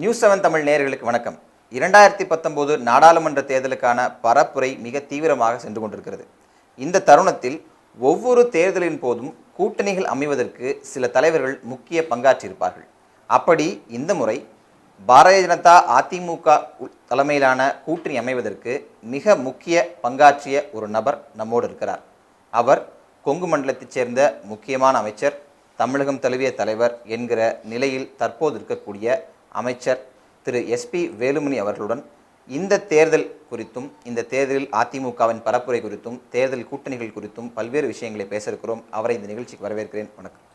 நியூஸ்7 தமிழ் நேயர்களுக்கு வணக்கம். 2019 நாடாளுமன்ற தேர்தலுக்கான பரப்புரை மிக தீவிரமாக சென்று கொண்டிருக்கிறது. இந்த தருணத்தில் ஒவ்வொரு தேர்தலின் போதும் கூட்டணிகள் அமைவதற்கு சில தலைவர்கள் முக்கிய பங்காற்றியிருப்பார்கள். அப்படி இந்த முறை பாரதிய ஜனதா அதிமுக தலைமையிலான கூட்டணி அமைவதற்கு மிக முக்கிய பங்காற்றிய ஒரு நபர் நம்மோடு இருக்கிறார். அவர் கொங்கு மண்டலத்தைச் சேர்ந்த முக்கியமான அமைச்சர், தமிழகம் தழுவிய தலைவர் என்கிற நிலையில் தற்போது இருக்கக்கூடிய அமைச்சர் திரு SP வேலுமணி அவர்களுடன் இந்த தேர்தல் குறித்தும், இந்த தேர்தலில் அதிமுகவின் பரப்புரை குறித்தும், தேர்தல் கூட்டணிகள் குறித்தும் பல்வேறு விஷயங்களை பேச இருக்கிறோம். அவரை இந்த நிகழ்ச்சிக்கு வரவேற்கிறேன். வணக்கம்.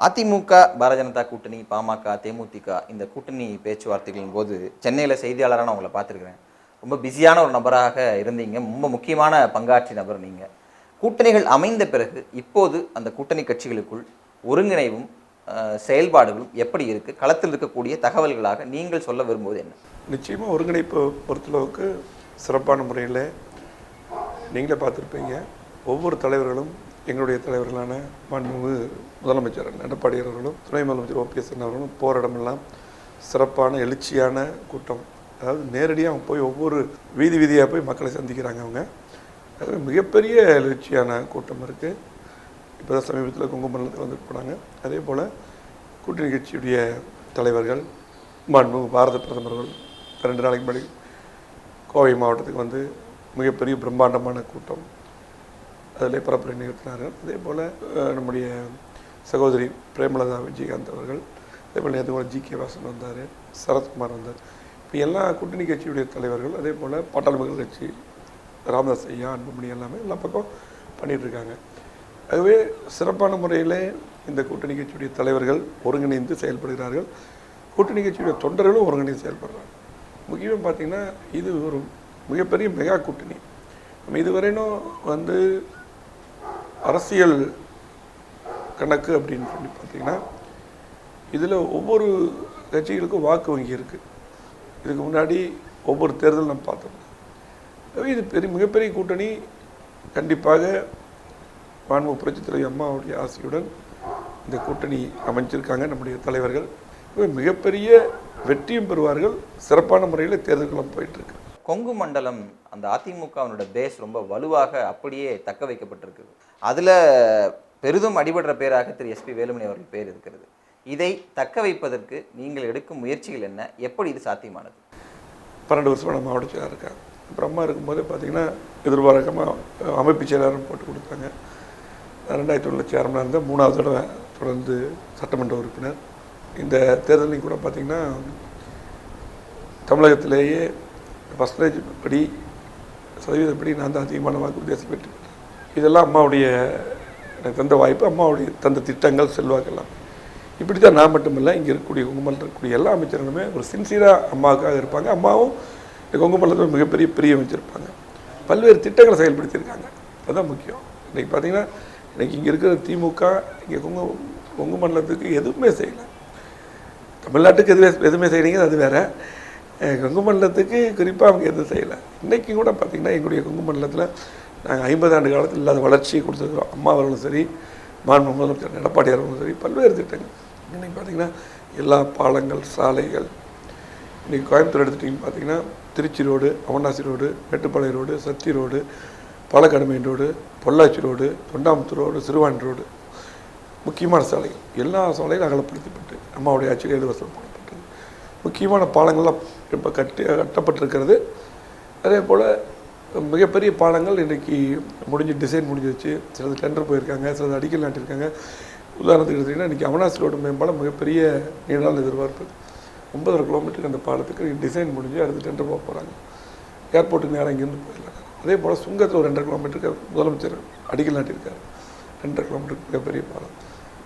அதிமுக பாரதிய ஜனதா கூட்டணி, பாமக, தேமுதிக இந்த கூட்டணி பேச்சுவார்த்தைகளின் போது சென்னையில் செய்தியாளராக நான் உங்களை பார்த்துருக்கிறேன். ரொம்ப பிஸியான ஒரு நபராக இருந்தீங்க. ரொம்ப முக்கியமான பங்காற்றி நபர் நீங்கள். கூட்டணிகள் அமைந்த பிறகு இப்போது அந்த கூட்டணி கட்சிகளுக்குள் ஒருங்கிணைவும் செயல்பாடுகளும் எப்படி இருக்குது? களத்தில் இருக்கக்கூடிய தகவல்களாக நீங்கள் சொல்ல விரும்புவது என்ன? நிச்சயமாக ஒருங்கிணைப்பு பொறுத்தளவுக்கு சிறப்பான முறையில் நீங்களே பார்த்துருப்பீங்க. ஒவ்வொரு தலைவர்களும் எங்களுடைய தலைவர்களான மாண்புமிகு முதலமைச்சர் எடப்பாடி அவர்களும், துணை முதலமைச்சர் OPS அவர்களும் போராடமெல்லாம் சிறப்பான எழுச்சியான கூட்டம். அதாவது நேரடியாக அவங்க போய் ஒவ்வொரு வீதியாக போய் மக்களை சந்திக்கிறாங்க. அவங்க அது மிகப்பெரிய எழுச்சியான கூட்டம் இருக்குது. இப்போ தான் சமீபத்தில் கொங்கு மண்டலத்தில் வந்துட்டு போனாங்க. அதே போல் கூட்டணி கட்சியுடைய தலைவர்கள், மாண்புமிகு பாரத பிரதமர்கள் 2 நாளைக்கு முன்னாடி கோவை மாவட்டத்துக்கு வந்து மிகப்பெரிய பிரம்மாண்டமான கூட்டம், அதில் பரப்புரை நிகழ்த்தினார்கள். அதே போல் நம்முடைய சகோதரி பிரேமலதா விஜயகாந்த் அவர்கள், அதே போல் நேற்று கூட GK வாசன் வந்தார், சரத்குமார் வந்தார். இப்போ எல்லா கூட்டணி கட்சியுடைய தலைவர்கள், அதே போல் பாட்டாளி மக்கள் கட்சி ராமதாஸ் ஐயா, அன்புமணி எல்லாமே எல்லா பக்கம் பண்ணிகிட்ருக்காங்க. ஆகவே சிறப்பான முறையில் இந்த கூட்டணி கட்சியுடைய தலைவர்கள் ஒருங்கிணைந்து செயல்படுகிறார்கள். கூட்டணி கட்சியுடைய தொண்டர்களும் ஒருங்கிணைந்து செயல்படுறாங்க. முக்கியமாக பார்த்திங்கன்னா இது ஒரு மிகப்பெரிய மெகா கூட்டணி. நம்ம இதுவரையிலும் வந்து அரசியல் கணக்கு அப்படின்னு சொல்லி பார்த்திங்கன்னா இதில் ஒவ்வொரு கட்சிகளுக்கும் வாக்கு வங்கி இருக்குது. இதுக்கு முன்னாடி ஒவ்வொரு தேர்தல் நம்ம பார்த்தோம். இது மிகப்பெரிய கூட்டணி. கண்டிப்பாக மாண்புமிகு புரட்சித் தலைவி அம்மாவுடைய ஆசையுடன் இந்த கூட்டணி அமைச்சிருக்காங்க நம்முடைய தலைவர்கள். மிகப்பெரிய வெற்றியும் பெறுவார்கள். சிறப்பான முறையில் தேர்தல்களும் போயிட்டுருக்கு. கொங்கு மண்டலம் அந்த அதிமுகவினோட பேஸ் ரொம்ப வலுவாக அப்படியே தக்க வைக்கப்பட்டிருக்குது. அதில் பெரிதும் அடிபடுற பேராக திரு SP வேலுமணி அவர்கள் பேர் இருக்கிறது. இதை தக்க வைப்பதற்கு நீங்கள் எடுக்கும் முயற்சிகள் என்ன? எப்படி இது சாத்தியமானது? 12 வருஷமாக நான் மாவட்ட செயலாளர் இருக்கேன். அப்புறம் அம்மா இருக்கும்போதே பார்த்திங்கன்னா எதிர்பார்க்கமாக அமைப்பு செயலாளரும் போட்டு கொடுத்தாங்க. 2001 சேர்மனாக இருந்த 3வது தடவை தொடர்ந்து சட்டமன்ற உறுப்பினர். இந்த தேர்தலையும் கூட பார்த்திங்கன்னா தமிழகத்திலேயே பர்சன்டேஜ் படி, சதவீதப்படி நான் தான் அதிகமான வாக்கு வித்தியாசம் பெற்று. இதெல்லாம் அம்மாவுடைய எனக்கு தந்த வாய்ப்பு, அம்மாவுடைய தந்த திட்டங்கள், செல்வாக்கெல்லாம். இப்படி தான் நான் மட்டுமில்லை, இங்கே இருக்கக்கூடிய கொங்குமண்டலத்தில் இருக்கக்கூடிய எல்லா அமைச்சர்களுமே ஒரு சின்சியராக அம்மாவுக்காக இருப்பாங்க. அம்மாவும் இந்த கொங்குமண்டலத்தில் மிகப்பெரிய பிரியம் வச்சுருப்பாங்க. பல்வேறு திட்டங்களை செயல்படுத்தியிருக்காங்க. அதுதான் முக்கியம். இன்றைக்கி பார்த்திங்கன்னா இன்றைக்கி இங்கே இருக்கிற திமுக இங்கே கொங்கு மண்டலத்துக்கு எதுவுமே செய்யலை. தமிழ்நாட்டுக்கு எதுவுமே செய்கிறீங்க, அது வேறு. கொங்கு மண்டலத்துக்கு குறிப்பாக அவங்க எதுவும் செய்யலை. இன்றைக்கி கூட பார்த்திங்கன்னா எங்களுடைய கொங்கு மண்டலத்தில் நாங்கள் 50 ஆண்டு காலத்தில் இல்லாத வளர்ச்சியை கொடுத்துருக்குறோம். அம்மா அவர்களும் சரி, மாண்புமிகு முதலமைச்சர் எடப்பாடி அவர்களும் சரி, பல்வேறு திட்டங்கள். இன்றைக்கி பார்த்திங்கன்னா எல்லா பாலங்கள், சாலைகள். இன்றைக்கி கோயம்புத்தூர் எடுத்துகிட்டிங்கன்னு பார்த்திங்கன்னா Trichy road, Avinashi road, Mettupalayam road, Sathy road, Palakkad main road, Pollachi road, Thondamuthur road, Siruvani road, முக்கியமான சாலைகள், எல்லா சாலைகளும் அகலப்படுத்தப்பட்டு அம்மாவுடைய ஆட்சியில் 7 வருஷம் போடப்பட்டது. முக்கியமான பாலங்கள்லாம் இப்போ கட்டப்பட்டிருக்கிறது. அதே போல் மிகப்பெரிய பாலங்கள் இன்றைக்கி டிசைன் முடிஞ்சிருச்சு. சிலது டெண்டர் போயிருக்காங்க, சிலது அடிக்கல் நாட்டியிருக்காங்க. உதாரணத்துக்கு எடுத்திங்கன்னா இன்றைக்கி அவனாசி ரோடு மேம்பாலம் மிகப்பெரிய நீண்ட எதிர்பார்ப்பு. 9.5 கிலோமீட்டருக்கு அந்த பாலத்துக்கு டிசைன் முடிஞ்சு அடுத்து டெண்டர் போக போகிறாங்க. ஏர்போர்ட்டுக்கு நேரம் இங்கேருந்து போயிடலாம். அதே போல் சுங்கத்தில் ஒரு 2.5 கிலோமீட்டருக்கு முதலமைச்சர் அடிக்கல் நாட்டியிருக்காரு. 2.5 கிலோமீட்டருக்கு மிகப்பெரிய பாலம்.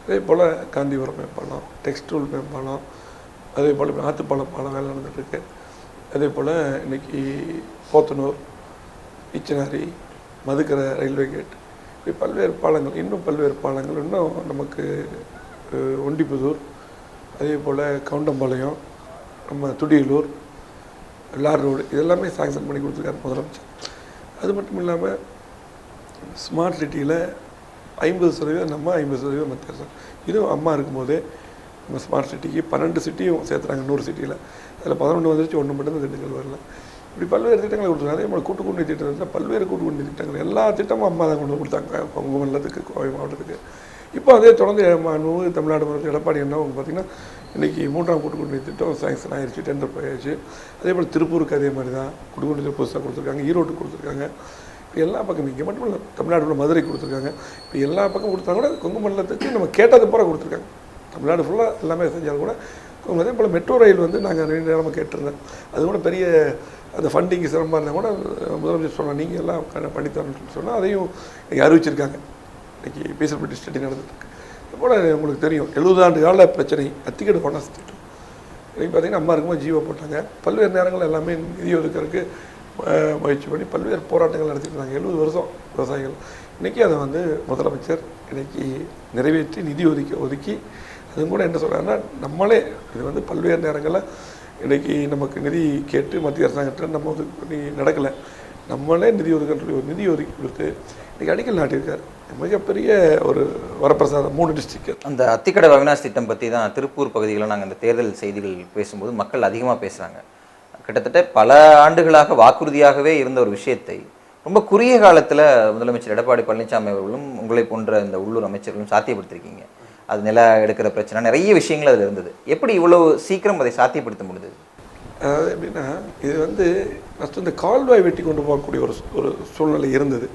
அதே போல் காந்திபுரம் மேம்பாலம், டெக்ஸ்டூல் மேம்பாலம், அதே போல் ஆத்துப்பாலம் பாலம் வேலை நடந்துகிட்ருக்கு. அதே போல் இன்றைக்கி போத்தனூர், ஈச்சனாரி, மதுக்கரை ரயில்வே கேட், இப்படி பல்வேறு பாலங்கள், இன்னும் பல்வேறு பாலங்கள், இன்னும் நமக்கு ஒண்டிப்புதூர், அதே போல் கவுண்டம்பாளையம், நம்ம துடியலூர், லார் ரோடு, இதெல்லாமே சாங்ஷன் பண்ணி கொடுத்துருக்காரு முதலமைச்சர். அது மட்டும் இல்லாமல் ஸ்மார்ட் சிட்டியில் 50% நம்ம 50% மத்திய அரசு. இதுவும் அம்மா இருக்கும்போதே நம்ம ஸ்மார்ட் சிட்டிக்கு 12 சிட்டியும் சேர்த்துறாங்க 100 சிட்டியில். அதில் 11 வந்துருச்சு, 1 மட்டும் தான் திண்டுக்கல் வரல. இப்படி பல்வேறு திட்டங்களை கொடுத்துருக்காங்க. அதே மாதிரி கூட்டுக்குடி திட்டத்தில் பல்வேறு கூட்டுக்குடி திட்டங்கள் எல்லா திட்டமும் அம்மா தான் கொண்டு கொடுத்தாங்க உங்கள் மண்டலத்துக்கு, கோவை மாவட்டத்துக்கு. இப்போ அதே தொடர்ந்து தமிழ்நாடு முதலமைச்சர் எடப்பாடி என்ன அவங்க பார்த்திங்கன்னா இன்றைக்கி 3ஆம் கூட்டுக்குடி திட்டம் சாங்ஷன் ஆயிடுச்சு, டெண்டர் போயாச்சு. அதே போல் திருப்பூருக்கு அதே மாதிரி தான் கூட்டுக்குடி புதுசாக கொடுத்துருக்காங்க, ஈரோட்டுக்கு கொடுத்துருக்காங்க. இப்போ எல்லா பக்கம் இங்கே மட்டும் இல்லை, தமிழ்நாடு மதுரை கொடுத்துருக்காங்க. இப்போ எல்லா பக்கம் கொடுத்தா கூட கொங்கு மண்டலத்துக்கு நம்ம கேட்டது பூரா கொடுத்துருக்காங்க. தமிழ்நாடு ஃபுல்லாக எல்லாமே செஞ்சாலும் கூட அதே போல் மெட்ரோ ரயில் வந்து நாங்கள் 2 நேரமாக கேட்டிருந்தேன். அது கூட பெரிய அந்த ஃபண்டிங் சிரமமாக இருந்தால் கூட முதலமைச்சர் சொன்னால் நீங்கள் எல்லாம் பண்ணித்தரணும்னு சொல்லி சொன்னால் அதையும் இன்றைக்கி அறிவிச்சிருக்காங்க. இன்றைக்கி பீசபிலிட்டி ஸ்டடி நடந்துருக்கு. அதுபோல் உங்களுக்கு தெரியும் 70 ஆண்டு கால பிரச்சனை அத்திக்கடை போனஸ் திட்டம். இன்றைக்கி பார்த்திங்கன்னா அம்மா இருக்கும்போது ஜீவோ போட்டாங்க. பல்வேறு நேரங்கள் எல்லாமே நிதி ஒதுக்கிறதுக்கு முயற்சி பண்ணி பல்வேறு போராட்டங்கள் நடத்திட்டு இருந்தாங்க 70 வருஷம் விவசாயிகள். இன்றைக்கி அதை வந்து முதலமைச்சர் இன்றைக்கி நிறைவேற்றி நிதி ஒதுக்கி அதுவும் கூட என்ன சொல்கிறாங்கன்னா நம்மளே இது வந்து பல்வேறு நேரங்களில் இன்றைக்கி நமக்கு நிதி கேட்டு மத்திய அரசாங்கத்தில் நம்ம ஒதுக்கி நடக்கலை, நம்மளே நிதி ஒதுக்கி கொடுத்து இன்றைக்கி அடிக்கல் நாட்டியிருக்கார். மிகப்பெரிய ஒரு வரப்பிரசாதம் 3 டிஸ்ட்ரிக்ட். அந்த அத்திக்கடை அவினாஷ் திட்டம் பற்றி தான் திருப்பூர் பகுதிகளில் நாங்கள் அந்த தேர்தல் செய்திகள் பேசும்போது மக்கள் அதிகமாக பேசுகிறாங்க. கிட்டத்தட்ட பல ஆண்டுகளாக வாக்குறுதியாகவே இருந்த ஒரு விஷயத்தை ரொம்ப குறுகிய காலத்தில் முதலமைச்சர் எடப்பாடி பழனிசாமி அவர்களும் உங்களை போன்ற இந்த உள்ளூர் அமைச்சர்களும் சாத்தியப்படுத்திருக்கீங்க. அது நில எடுக்கிற பிரச்சனை நிறைய விஷயங்கள் அதில் இருந்தது. எப்படி இவ்வளவு சீக்கிரம் அதை சாத்தியப்படுத்த முடியுது? அதாவது எப்படின்னா இது வந்து ஃபஸ்ட்டு இந்த கால்வாய் வெட்டி கொண்டு போகக்கூடிய ஒரு சூழ்நிலை இருந்தது.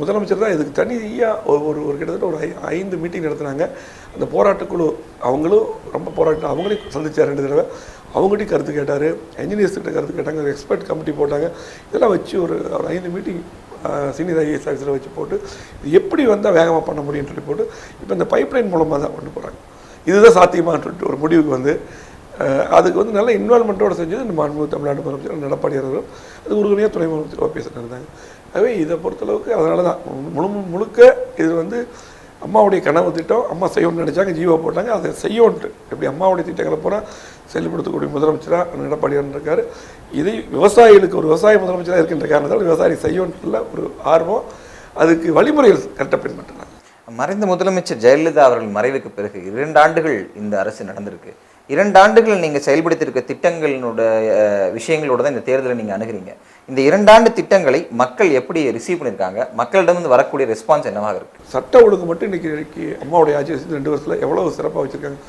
முதலமைச்சர் தான் இதுக்கு தனியாக ஒரு கிட்டத்தட்ட ஒரு 5 மீட்டிங் நடத்துனாங்க. அந்த போராட்டக்குழு அவங்களும் ரொம்ப போராட்டம், அவங்களையும் சந்திச்சார் 2 தடவை. அவங்ககிட்டையும் கருத்து கேட்டார், என்ஜினியர்ஸ்கிட்ட கருத்து கேட்டாங்க, எக்ஸ்பர்ட் கமிட்டி போட்டாங்க. இதெல்லாம் வச்சு ஒரு 5 மீட்டிங் சீனியர் ஐஏஎஸ் ஆஃபீஸரை வச்சு போட்டு இது எப்படி வந்தால் வேகமாக பண்ண முடியும்னு சொல்லி போட்டு இப்போ இந்த பைப்லைன் மூலமாக தான் கொண்டு போகிறாங்க. இதுதான் சாத்தியமானு சொல்லிட்டு ஒரு முடிவுக்கு வந்து அதுக்கு வந்து நல்ல இன்வால்மெண்ட்டோடு செஞ்சது இந்த தமிழ்நாடு முதலமைச்சர் எடப்பாடி அவர்கள். அது உறுதுணையாக துணை முதலமைச்சர் ஓபிஎஸ் இருந்தாங்க. ஆகவே இதை பொறுத்தளவுக்கு அதனால தான் முழுக்க இது வந்து அம்மாவுடைய கனவு திட்டம். அம்மா செய்யணும்னு நினச்சாங்க, ஜீவோ போட்டாங்க, அதை செய்யணுன்ட்டு எப்படி அம்மாவுடைய திட்டங்களை பூரா செயல்படுத்தக்கூடிய முதலமைச்சராக எடப்பாடியார் இருக்கார். இதை விவசாயிகளுக்கு ஒரு விவசாய முதலமைச்சராக இருக்கின்ற காரணத்தால் விவசாயி செய்யணுன்ற ஒரு ஆர்வம், அதுக்கு வழிமுறைகள் கரெக்டாக பின்பற்றினாங்க. மறைந்த முதலமைச்சர் ஜெயலலிதா அவர்கள் மறைவுக்கு பிறகு 2 ஆண்டுகள் இந்த அரசு நடந்திருக்கு. 2 ஆண்டுகள் நீங்கள் செயல்படுத்தியிருக்க திட்டங்களினுடைய விஷயங்களோட தான் இந்த தேர்தலை நீங்கள் அணுகிறீங்க. இந்த 2 ஆண்டு திட்டங்களை மக்கள் எப்படி ரிசீவ் பண்ணியிருக்காங்க? மக்களிடம் வரக்கூடிய ரெஸ்பான்ஸ் என்னவாக இருக்குது? சட்ட ஒழுங்கு மட்டும் இன்றைக்கி அம்மாவுடைய ஆட்சி 2 வருஷத்தில் எவ்வளோ சிறப்பாக வச்சுருக்காங்க.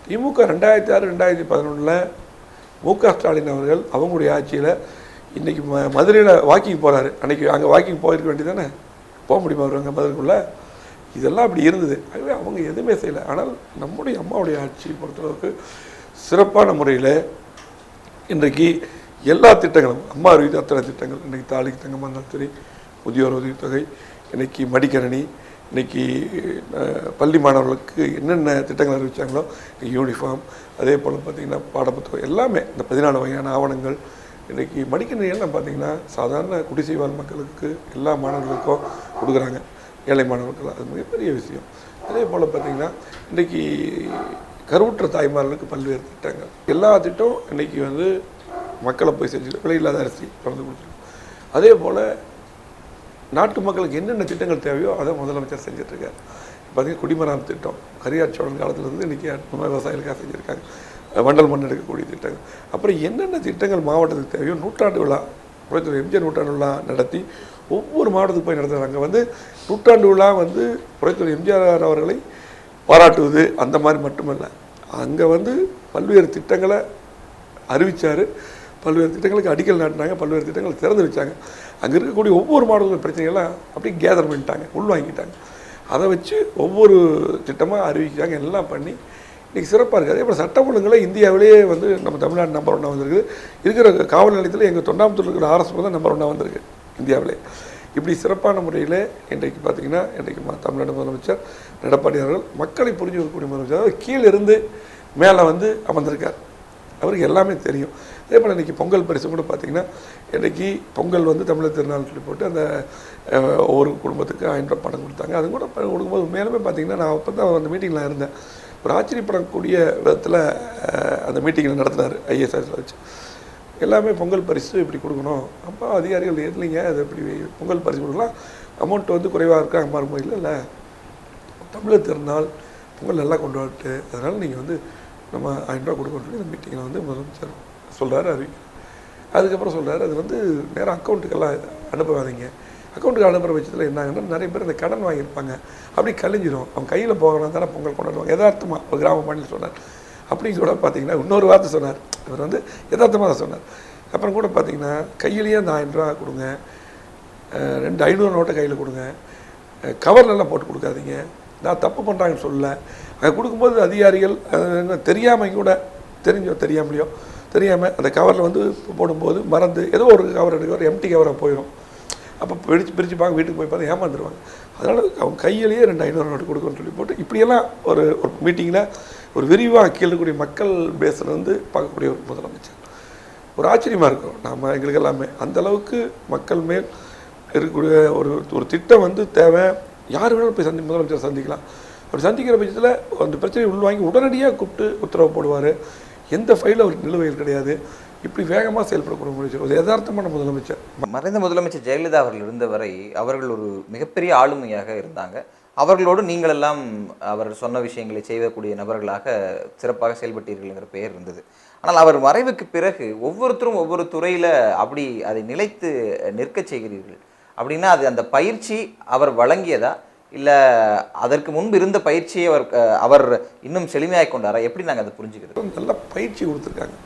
திமுக 2006 2011 மு.க. ஸ்டாலின் அவர்கள் அவங்களுடைய ஆட்சியில் இன்றைக்கி மதுரையில் வாக்கிங் போகிறாரு. அன்றைக்கி அங்கே வாக்கிங் போயிருக்க வேண்டியதானே, போக முடியுமா வருவாங்க மதுரைக்குள்ளே? இதெல்லாம் அப்படி இருந்தது. ஆகவே அவங்க எதுவுமே செய்யலை. ஆனால் நம்முடைய அம்மாவுடைய ஆட்சியை பொறுத்தளவுக்கு சிறப்பான முறையில் இன்றைக்கு எல்லா திட்டங்களும் அம்மா அறிவித்த அத்தனை திட்டங்கள், இன்றைக்கி தாலிக்கு தங்கமாக இருந்தாலும் சரி, முதியோர் உதவித்தொகை, இன்றைக்கி மடிக்கணினி, இன்றைக்கி பள்ளி மாணவர்களுக்கு என்னென்ன திட்டங்கள் அறிவித்தாங்களோ யூனிஃபார்ம், அதே போல் பார்த்திங்கன்னா பாடப்புத்தகம் எல்லாமே இந்த 14 வகையான ஆவணங்கள். இன்றைக்கி மடிக்கணினியெல்லாம் பார்த்திங்கன்னா சாதாரண குடிசைவாழ் மக்களுக்கு எல்லா மாணவர்களுக்கும் கொடுக்குறாங்க, ஏழை மாணவர்கள். அது மிகப்பெரிய விஷயம். அதே போல் பார்த்திங்கன்னா இன்றைக்கி கருவுற்ற தாய்மார்களுக்கு பல்வேறு திட்டங்கள், எல்லா திட்டமும் இன்றைக்கி வந்து மக்களை போய் செஞ்சு விலையில்லாத அரிசி கலந்து கொடுத்துருக்கோம். அதே போல் நாட்டு மக்களுக்கு என்னென்ன திட்டங்கள் தேவையோ அதை முதலமைச்சர் செஞ்சிட்ருக்கார். பார்த்திங்கன்னா குடிமராம திட்டம் கரியார் சோழன் காலத்துலேருந்து இன்றைக்கி விவசாயிகளுக்காக செஞ்சுருக்காங்க. வண்டல் மண் எடுக்கக்கூடிய திட்டங்கள், அப்புறம் என்னென்ன திட்டங்கள் மாவட்டத்துக்கு தேவையோ நூற்றாண்டு விழா, புரட்சித்தலைவர் எம்ஜிஆர் நூற்றாண்டு விழா நடத்தி ஒவ்வொரு மாவட்டத்துக்கு போய் நடத்துகிறாங்க. அங்கே வந்து நூற்றாண்டு விழா வந்து புரட்சித்தலைவர் எம்ஜிஆர் அவர்களை பாராட்டுவது அந்த மாதிரி மட்டுமல்ல, அங்கே வந்து பல்வேறு திட்டங்களை அறிவித்தார், பல்வேறு திட்டங்களுக்கு அடிக்கல் நாட்டினாங்க, பல்வேறு திட்டங்களை திறந்து வச்சாங்க. அங்கே இருக்கக்கூடிய ஒவ்வொரு மாவட்டத்தில் பிரச்சனைகள்லாம் அப்படியே கேதர் பண்ணிட்டாங்க, உள்வாங்கிட்டாங்க. அதை வச்சு ஒவ்வொரு திட்டமாக அறிவிக்கிறாங்க, எல்லாம் பண்ணி இன்றைக்கி சிறப்பாக இருக்குது. அதே போல் சட்ட ஒழுங்குகளை இந்தியாவிலேயே வந்து நம்ம தமிழ்நாடு நம்பர் 1 வந்திருக்கு. இருக்கிற காவல் நிலையத்தில் எங்கள் தொண்டாமுத்தூரில் இருக்கிற RS தான் நம்பர் 1 வந்திருக்கு இந்தியாவிலே. இப்படி சிறப்பான முறையில் இன்றைக்கு பார்த்திங்கன்னா இன்றைக்கு தமிழ்நாடு முதலமைச்சர் எடப்பாடி அவர்கள் மக்களை புரிஞ்சு வரக்கூடிய முதலமைச்சர், அதாவது கீழிருந்து மேலே வந்து அமர்ந்திருக்கார். அவருக்கு எல்லாமே தெரியும். அதே போல் இன்றைக்கி பொங்கல் பரிசு கூட பார்த்திங்கன்னா இன்றைக்கி பொங்கல் வந்து தமிழர் திருநாள் சொல்லி போட்டு அந்த ஒவ்வொரு குடும்பத்துக்கு 1000 ரூபாய் பணம் கொடுத்தாங்க. அது கூட கொடுக்கும்போது மேலுமே பார்த்திங்கன்னா நான் அப்போ தான் அந்த மீட்டிங்கில் இருந்தேன். ஒரு ஆச்சரியப்படக்கூடிய விதத்தில் அந்த மீட்டிங்கில் நடத்தினார் ஐஏஎஸ் வச்சு. எல்லாமே பொங்கல் பரிசு இப்படி கொடுக்கணும். அப்போ அதிகாரிகள் இல்லைங்க, அது எப்படி பொங்கல் பரிசு கொடுக்கலாம், அமௌண்ட் வந்து குறைவாக இருக்கா அம்மா இருக்கும், இல்லை தமிழர் திருநாள் பொங்கல் நல்லா கொண்டு வந்துட்டு அதனால் நீங்கள் வந்து நம்ம 1000 ரூபா கொடுக்கணும்னு சொல்லி இந்த மீட்டிங்கில் வந்து முதலமைச்சர் சொல்கிறாரு, அறிவிக்கிறார். அதுக்கப்புறம் சொல்கிறாரு, அது வந்து நேராக அக்கௌண்ட்டுக்கெல்லாம் அனுப்பாதீங்க. அக்கௌண்ட்டுக்கு அனுப்புகிற பட்சத்தில் என்னாங்கன்னா நிறைய பேர் இந்த கடன் வாங்கியிருப்பாங்க, அப்படி கழிஞ்சிடும், அவங்க கையில் போகணும் தானே பொங்கல் கொண்டாடுவாங்க. யதார்த்தமாக ஒரு கிராம பாணியில் சொன்னார். அப்படின்னு கூட பார்த்தீங்கன்னா இன்னொரு வார்த்தை சொன்னார். இவர் வந்து யதார்த்தமாக தான் சொன்னார். அப்புறம் கூட பார்த்தீங்கன்னா கையிலேயே அந்த 1000 ரூபா கொடுங்க, 2 500 நோட்டை கையில் கொடுங்க, கவர்லெல்லாம் போட்டு கொடுக்காதீங்க. நான் தப்பு பண்ணுறாங்கன்னு சொல்லலை. அங்கே கொடுக்கும்போது அதிகாரிகள் தெரியாமல் கூட தெரியாமலையோ தெரியாமல் அந்த கவரில் வந்து போடும்போது மறந்து ஏதோ ஒரு கவர் எடுக்க எம்டி கவராக போயிடும். அப்போ பிரித்து பார்க்க வீட்டுக்கு போய் பார்த்து ஏமாந்துருவாங்க. அதனால் அவங்க கையிலேயே 2 500 நோட்டு கொடுக்கணும்னு சொல்லி போட்டு இப்படியெல்லாம் ஒரு மீட்டிங்கில் ஒரு விரிவாக கீழக்கூடிய மக்கள் பேஸில் வந்து பார்க்கக்கூடிய ஒரு முதலமைச்சர். ஒரு ஆச்சரியமாக இருக்கும். நாம் எங்களுக்கு எல்லாமே அந்தளவுக்கு மக்கள் மேல் இருக்கக்கூடிய ஒரு திட்டம் வந்து தேவை. யார் வேணாலும் போய் முதலமைச்சர் சந்திக்கலாம். அப்படி சந்திக்கிற பட்சத்தில் அந்த பிரச்சனையை உள்வாங்கி உடனடியாக கூப்பிட்டு உத்தரவு போடுவார். எந்த ஃபைலில் அவருக்கு நிலுவைகள் கிடையாது. இப்படி வேகமாக செயல்படக்கூடிய முதலமைச்சர், ஒரு யதார்த்தமான முதலமைச்சர். மறைந்த முதலமைச்சர் ஜெயலலிதா அவர்கள் இருந்தவரை அவர்கள் ஒரு மிகப்பெரிய ஆளுமையாக இருந்தாங்க. அவர்களோடு நீங்கள் எல்லாம் அவர் சொன்ன விஷயங்களை செய்யக்கூடிய நபர்களாக சிறப்பாக செயல்பட்டீர்கள்ங்கிற பெயர் இருந்தது. ஆனால் அவர் மறைவுக்கு பிறகு ஒவ்வொருத்தரும் ஒவ்வொரு துறையில் அப்படி அதை நிலைத்து நிற்க செய்கிறீர்கள். அப்படின்னா அது அந்த பயிற்சி அவர் வழங்கியதா, இல்லை அதற்கு முன்பு இருந்த பயிற்சியை அவர் இன்னும் செழுமையாக கொண்டாரா? எப்படி நாங்கள் அதை புரிஞ்சுக்கிறது? நல்ல பயிற்சி கொடுத்துருக்காங்க.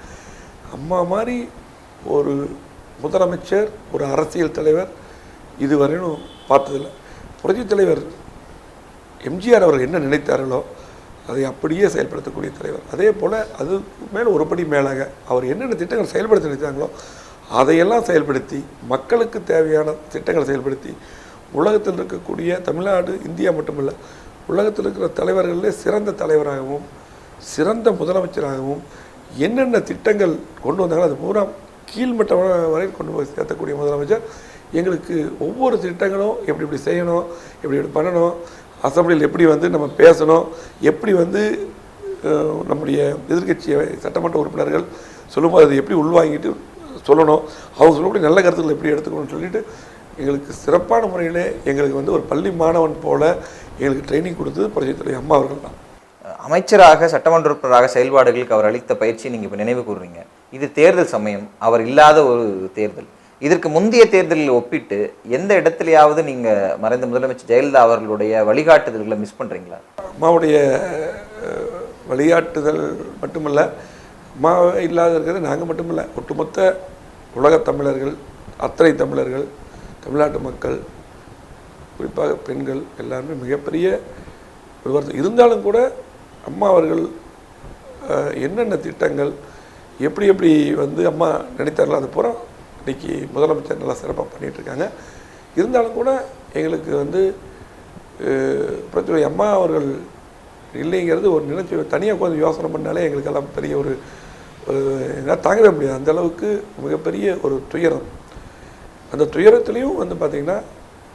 அம்மா மாதிரி ஒரு முதலமைச்சர், ஒரு அரசியல் தலைவர் இதுவரையும் பார்த்ததில்லை. புரட்சி தலைவர் எம்ஜிஆர் அவர் என்ன நினைத்தார்களோ அதை அப்படியே செயல்படுத்தக்கூடிய தலைவர். அதே போல் அது மேலே ஒரு படி மேலாக அவர் என்னென்ன திட்டங்கள் செயல்படுத்த நினைத்தாங்களோ அதையெல்லாம் செயல்படுத்தி மக்களுக்கு தேவையான திட்டங்களை செயல்படுத்தி உலகத்தில் இருக்கக்கூடிய தமிழ்நாடு, இந்தியா மட்டுமல்ல, உலகத்தில் இருக்கிற தலைவர்களிலே சிறந்த தலைவராகவும் சிறந்த முதலமைச்சராகவும் என்னென்ன திட்டங்கள் கொண்டு வந்தாங்களோ அது பூரா கீழ்மட்டம் வரை கொண்டு போய் சேர்த்தக்கூடிய முதலமைச்சர். எங்களுக்கு ஒவ்வொரு திட்டங்களும் எப்படி செய்யணும், எப்படி பண்ணணும், அசம்பிளியில் எப்படி வந்து நம்ம பேசணும், எப்படி வந்து நம்முடைய எதிர்கட்சி சட்டமன்ற உறுப்பினர்கள் சொல்லும்போது அதை எப்படி உள்வாங்கிட்டு சொல்லணும், அவங்க சொல்லக்கூடிய நல்ல கருத்துக்களை எப்படி எடுத்துக்கணும்னு சொல்லிட்டு எங்களுக்கு சிறப்பான முறையிலே எங்களுக்கு வந்து ஒரு பள்ளி மாணவன் போல எங்களுக்கு ட்ரைனிங் கொடுத்தது புரட்சித் தலைவி அம்மா அவர்கள் தான். அமைச்சராக சட்டமன்ற உறுப்பினராக செயல்பாடுகளுக்கு அவர் அளித்த பயிற்சியை நீங்கள் இப்போ நினைவு கூறுறீங்க. இது தேர்தல் சமயம், அவர் இல்லாத ஒரு தேர்தல். இதற்கு முந்தைய தேர்தலில் ஒப்பிட்டு எந்த இடத்துலையாவது நீங்கள் மறைந்த முதலமைச்சர் ஜெயலலிதா அவர்களுடைய வழிகாட்டுதல்களை மிஸ் பண்ணுறீங்களா? அம்மாவுடைய வழிகாட்டுதல் மட்டுமல்ல, அம்மா இல்லாத இருக்கிறது நாங்கள் மட்டுமில்லை, ஒட்டுமொத்த உலகத் தமிழர்கள், அத்தனை தமிழர்கள், தமிழ்நாட்டு மக்கள், குறிப்பாக பெண்கள் எல்லாருமே மிகப்பெரிய விவரம். இருந்தாலும் கூட அம்மா அவர்கள் என்னென்ன திட்டங்கள் எப்படி எப்படி வந்து அம்மா நினைத்தார்களோ அது பூரா இன்றைக்கி முதலமைச்சர் நல்லா சிறப்பாக பண்ணிகிட்ருக்காங்க. இருந்தாலும் கூட எங்களுக்கு வந்து பிரச்சனை அம்மா அவர்கள் இல்லைங்கிறது ஒரு நினைச்சு தனியாக கொஞ்சம் யோசனை பண்ணாலே எங்களுக்கெல்லாம் பெரிய ஒரு தாங்கவே முடியாது. அந்தளவுக்கு மிகப்பெரிய ஒரு துயரம். அந்த துயரத்துலேயும் வந்து பார்த்திங்கன்னா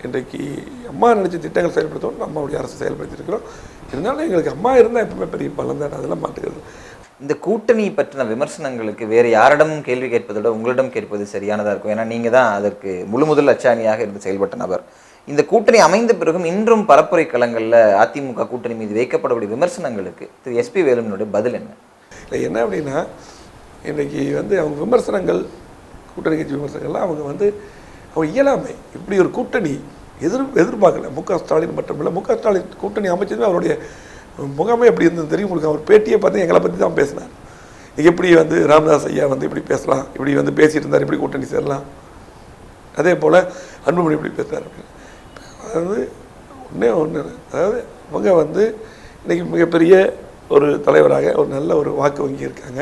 இன்றைக்கு அம்மா நினச்ச திட்டங்கள் செயல்படுத்தணும், அம்மாவுடைய அரசு செயல்படுத்தியிருக்கிறோம். இருந்தாலும் எங்களுக்கு அம்மா இருந்தால் எப்பவுமே பெரிய பலன் தான், அதெல்லாம் மாட்டுகிறது. இந்த கூட்டணி பற்றின விமர்சனங்களுக்கு வேறு யாரிடமும் கேள்வி கேட்பதை விட உங்களிடம் கேட்பது சரியானதாக இருக்கும். ஏன்னா நீங்கள் தான் அதற்கு முதல் அச்சாணியாக இருந்து செயல்பட்ட நபர். இந்த கூட்டணி அமைந்த பிறகும் இன்றும் பரப்புரை களங்களில் அதிமுக கூட்டணி மீது வைக்கப்படக்கூடிய விமர்சனங்களுக்கு திரு எஸ்பி வேலுமணியுடைய பதில் என்ன? இல்லை என்ன அப்படின்னா, இன்றைக்கி வந்து அவங்க விமர்சனங்கள், கூட்டணி கட்சி விமர்சனங்கள்லாம் அவங்க இயலாமை. இப்படி ஒரு கூட்டணி எதிர்பார்க்கல. மு க ஸ்டாலின் மட்டுமில்லை, மு க ஸ்டாலின் கூட்டணி அமைச்சதுமே அவருடைய முகமே எப்படி இருந்தது தெரியும் உங்களுக்கு. அவர் பேட்டியை பார்த்து எங்களை பற்றி தான் பேசினார். எப்படி வந்து ராமதாஸ் ஐயா வந்து இப்படி பேசலாம், இப்படி வந்து பேசிகிட்டு இருந்தார், இப்படி கூட்டணி சேரலாம். அதே போல் அன்புமணி இப்படி பேசுகிறார் அப்படின்னு. அதாவது ஒன்று, அதாவது அவங்க வந்து இன்றைக்கி மிகப்பெரிய ஒரு தலைவராக ஒரு நல்ல ஒரு வாக்கு வங்கி இருக்காங்க.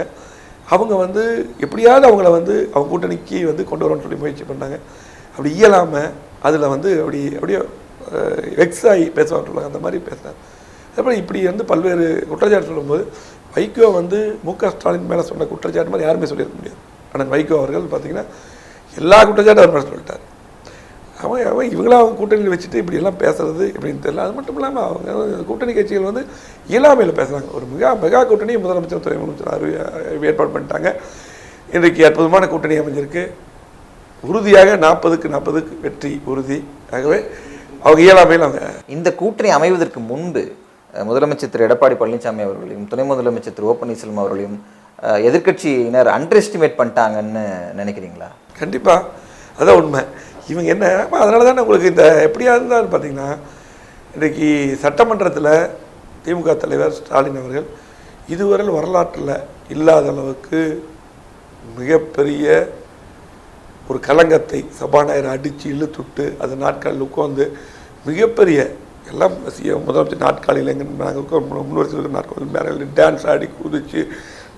அவங்க வந்து எப்படியாவது அவங்கள வந்து அவங்க கூட்டணிக்கு வந்து கொண்டு வரணும்னு சொல்லி முயற்சி பண்ணாங்க. அப்படி இயலாமல் அதில் வந்து அப்படியே வெக்ஸ் ஆகி பேசுவாங்க, அந்த மாதிரி பேசுகிறார். அதுபோல் இப்படி வந்து பல்வேறு குற்றச்சாட்டு சொல்லும்போது வைகோ வந்து மு க ஸ்டாலின் மேலே சொன்ன குற்றச்சாட்டு மாதிரி யாருமே சொல்லியிருக்க முடியாது. ஆனால் வைகோ அவர்கள் பார்த்திங்கன்னா எல்லா குற்றச்சாட்டும் அவர் மேலே சொல்லிட்டார். அவன் இவங்களாம் அவங்க கூட்டணியில் வச்சுட்டு இப்படியெல்லாம் பேசுறது எப்படின்னு தெரியல. அது மட்டும் இல்லாமல் அவங்க கூட்டணி கட்சிகள் வந்து இயலாமையில் பேசுகிறாங்க. ஒரு மெகா கூட்டணி முதலமைச்சர், துணை முதலமைச்சர் ஏற்பாடு பண்ணிட்டாங்க. இன்றைக்கு அற்புதமான கூட்டணி அமைஞ்சிருக்கு. உறுதியாக 40க்கு வெற்றி உறுதி. ஆகவே அவங்க இயலாமையில் அவங்க இந்த கூட்டணி அமைவதற்கு முன்பு முதலமைச்சர் திரு எடப்பாடி பழனிசாமி அவர்களையும் துணை முதலமைச்சர் திரு ஓ பன்னீர்செல்வம் அவர்களையும் எதிர்க்கட்சியினர் அண்டர் எஸ்டிமேட் பண்ணிட்டாங்கன்னு நினைக்கிறீங்களா? கண்டிப்பாக அதான் உண்மை. இவங்க என்ன அதனால தானே உங்களுக்கு இந்த எப்படியா இருந்தாலும் பார்த்தீங்கன்னா இன்றைக்கி சட்டமன்றத்தில் திமுக தலைவர் ஸ்டாலின் அவர்கள் இதுவரை வரலாற்றில் இல்லாத அளவுக்கு மிகப்பெரிய ஒரு களங்கத்தை சபாநாயகரை அடித்து இழுத்துட்டு அது நாட்காலில் உட்காந்து மிகப்பெரிய எல்லாம் முதலமைச்சர் நாட்காலியில் எங்கே நாங்கள் முன்வரிசையில் நாட்காலில் மேலே டான்ஸ் ஆடி குதித்து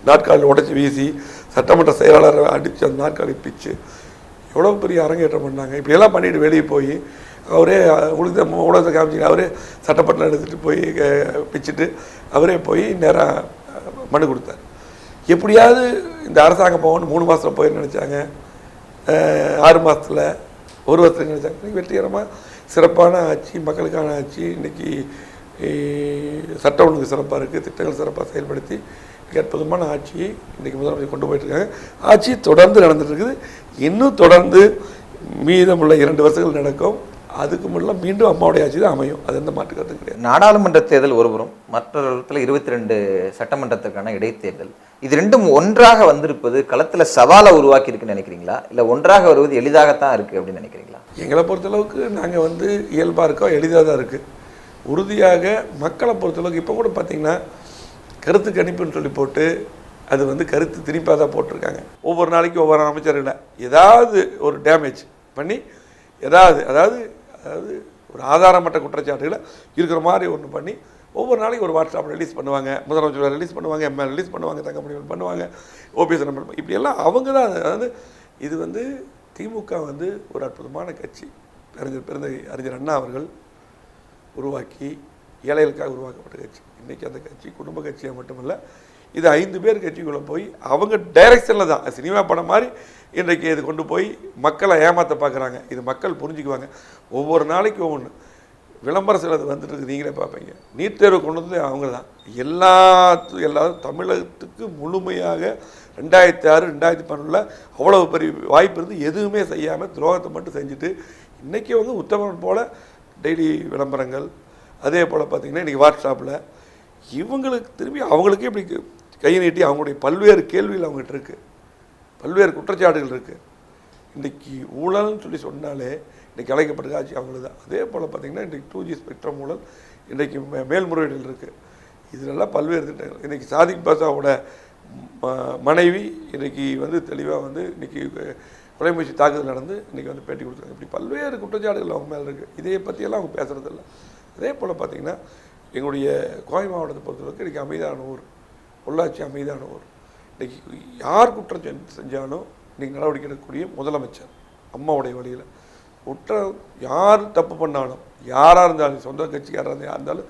நாட்காலில் உடச்சி வீசி சட்டமன்ற செயலாளரை அடித்து அந்த நாட்காலி பிச்சு எவ்வளோ பெரிய அரங்கேற்றம் பண்ணாங்க. இப்படியெல்லாம் பண்ணிட்டு வெளியே போய் அவரே உங்களுக்கு ஊடகத்தை காமிச்சிங்க அவரே சட்டப்பட்டினம் எடுத்துகிட்டு போய் பிச்சுட்டு அவரே போய் நேராக மனு கொடுத்தார். எப்படியாவது இந்த அரசாங்கம் போகணும்னு 3 மாதத்தில் போய் நினச்சாங்க, 6 மாதத்தில் 1 வருஷத்துக்கு நினச்சாங்க. இன்றைக்கி வெற்றிகரமாக சிறப்பான ஆட்சி, மக்களுக்கான ஆட்சி, இன்றைக்கி சட்ட ஒழுங்கு சிறப்பாக இருக்குது, திட்டங்கள் சிறப்பாக செயல்படுத்தி அற்புதமான ஆட்சியை இன்றைக்கி முதலமைச்சர் கொண்டு போயிட்டுருக்காங்க. ஆட்சி தொடர்ந்து நடந்துட்டு இருக்குது. இன்னும் தொடர்ந்து மீதமுள்ள 2 வருஷங்கள் நடக்கும். அதுக்கு முன்னாடி மீண்டும் அம்மாவுடைய ஆட்சி தான் அமையும். அது எந்த மாற்று கருத்து கிடையாது. நாடாளுமன்ற தேர்தல் ஒருபுறம், மற்றொரு 22 சட்டமன்றத்திற்கான இடைத்தேர்தல், இது ரெண்டும் ஒன்றாக வந்திருப்பது களத்தில் சவாலை உருவாக்கி இருக்குன்னு நினைக்கிறீங்களா, இல்லை ஒன்றாக வருவது எளிதாகத்தான் இருக்குது அப்படின்னு நினைக்கிறீங்களா? எங்களை பொறுத்தளவுக்கு நாங்கள் இயல்பாக இருக்கோம், எளிதாக தான் இருக்குது. உறுதியாக மக்களை பொறுத்தளவுக்கு இப்போ கூட பார்த்திங்கன்னா கருத்து கணிப்புன்னு சொல்லி போட்டு அது கருத்து திணிப்பாக தான் போட்டிருக்காங்க. ஒவ்வொரு நாளைக்கு ஒவ்வொரு அமைச்சர்களை ஏதாவது ஒரு டேமேஜ் பண்ணி அதாவது ஒரு ஆதாரமற்ற குற்றச்சாட்டுகளை இருக்கிற மாதிரி ஒன்று பண்ணி ஒவ்வொரு நாளைக்கு ஒரு வாட்ஸ்அப் ரிலீஸ் பண்ணுவாங்க, முதலமைச்சர் ரிலீஸ் பண்ணுவாங்க, எம்எல்ஏ ரிலீஸ் பண்ணுவாங்க, தங்கமணி பண்ணுவாங்க, ஓபிஎஸ் நம்பர், இப்படியெல்லாம் அவங்க தான். அதாவது இது திமுக ஒரு அற்புதமான கட்சி. அறிஞர் அண்ணா அவர்கள் உருவாக்கி ஏழைகளுக்காக உருவாக்கப்பட்ட கட்சி. இன்றைக்கி அந்த கட்சி குடும்ப கட்சியாக மட்டுமல்ல, இது 5 பேர் கட்சிக்குள்ளே போய் அவங்க டைரக்ஷனில் தான் சினிமா படம் மாதிரி இன்றைக்கி இது கொண்டு போய் மக்களை ஏமாற்ற பார்க்குறாங்க. இது மக்கள் புரிஞ்சுக்குவாங்க. ஒவ்வொரு நாளைக்கு ஒவ்வொன்று விளம்பரம் சிலது வந்துட்டு இருக்குது, நீங்களே பார்ப்பீங்க. நீட் தேர்வு கொண்டு வந்து அவங்க தான் எல்லாரும் தமிழகத்துக்கு முழுமையாக 2006 2012 அவ்வளோ பெரிய வாய்ப்பு இருந்து எதுவுமே செய்யாமல் துரோகத்தை மட்டும் செஞ்சுட்டு இன்றைக்கி உத்தமன் போல் டெய்லி விளம்பரங்கள், அதே போல் பார்த்திங்கன்னா இன்றைக்கி வாட்ஸ்அப்பில் இவங்களுக்கு திரும்பி அவங்களுக்கே இப்படி கையை நீட்டி அவங்களுடைய பல்வேறு கேள்விகள் அவங்ககிட்ட இருக்குது, பல்வேறு குற்றச்சாட்டுகள் இருக்குது. இன்றைக்கி ஊழல்னு சொல்லி சொன்னாலே இன்றைக்கி அழைக்கப்பட்ட ஆட்சி அவங்களுக்கு தான். அதே போல் பார்த்திங்கன்னா இன்றைக்கி 2G ஸ்பெக்ட்ரம் ஊழல், இன்றைக்கி மேல்முறையீடுகள் இருக்குது. இதிலெல்லாம் பல்வேறு திட்டங்கள். இன்றைக்கி சாதிக் பாஷாவோட மனைவி இன்றைக்கி தெளிவாக இன்றைக்கி கொலை முயற்சி தாக்குதல் நடந்து இன்றைக்கி பேட்டி கொடுத்துருக்காங்க. இப்படி பல்வேறு குற்றச்சாட்டுகள் அவங்க மேலே இருக்குது. இதை பற்றியெல்லாம் அவங்க பேசுகிறதில்ல. அதே போல் பார்த்திங்கன்னா எங்களுடைய கோவை மாவட்டத்தை பொறுத்தவரைக்கும் இன்றைக்கி அமைதியான ஊர், பொள்ளாச்சி அமைதியான ஊர். இன்றைக்கி யார் குற்றம் செஞ்சாலும் இன்றைக்கி நடவடிக்கை எடுக்கக்கூடிய முதலமைச்சர் அம்மாவுடைய வழியில் யார் தப்பு பண்ணாலும், யாராக இருந்தாலும் சொந்த கட்சிக்காராக இருந்தாலும்